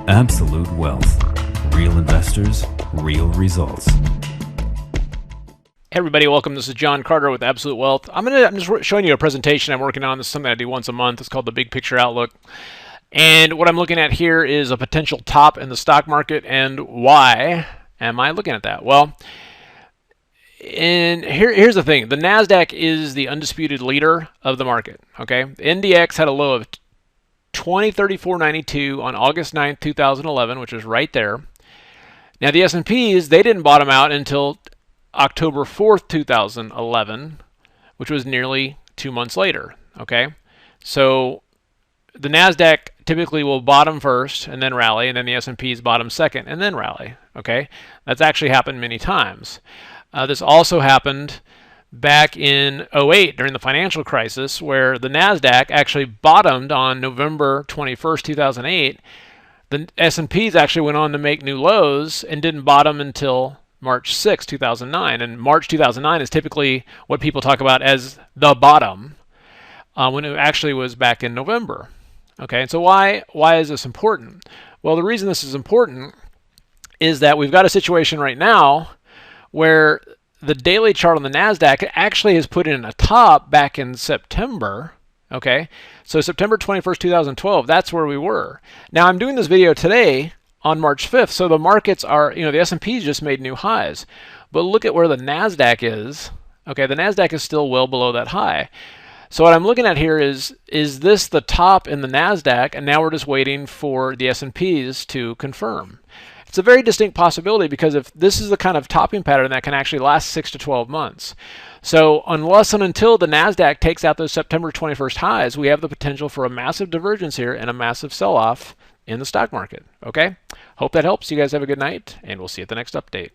Absolute Wealth. Real investors, real results. Hey everybody, welcome. This is John Carter with Absolute Wealth. I'm just showing you a presentation I'm working on. This is something I do once a month. It's called the Big Picture Outlook. And what I'm looking at here is a potential top in the stock market, and why am I looking at that? Well, and here's the thing. The NASDAQ is the undisputed leader of the market. Okay, the NDX had a low of 2034.92 on August 9th, 2011, which is right there. Now the S&Ps, they didn't bottom out until October 4th, 2011, which was nearly 2 months later. Okay, so the NASDAQ typically will bottom first and then rally, and then the S&Ps bottom second and then rally. Okay, that's actually happened many times. This also happened back in 2008 during the financial crisis, where the NASDAQ actually bottomed on November 21st, 2008. The S&Ps actually went on to make new lows and didn't bottom until March 6, 2009. And March 2009 is typically what people talk about as the bottom, when it actually was back in November. Okay, and so why is this important? Well, the reason this is important is that we've got a situation right now where the daily chart on the NASDAQ actually has put in a top back in September. Okay, so September 21st, 2012, that's where we were. Now I'm doing this video today on March 5th, so the markets are, the S&P just made new highs. But look at where the NASDAQ is. Okay, the NASDAQ is still well below that high. So what I'm looking at here is this the top in the NASDAQ, and now we're just waiting for the S&Ps to confirm. It's a very distinct possibility, because if this is the kind of topping pattern that can actually last 6 to 12 months. So unless and until the NASDAQ takes out those September 21st highs, we have the potential for a massive divergence here and a massive sell-off in the stock market. Okay? Hope that helps. You guys have a good night, and we'll see you at the next update.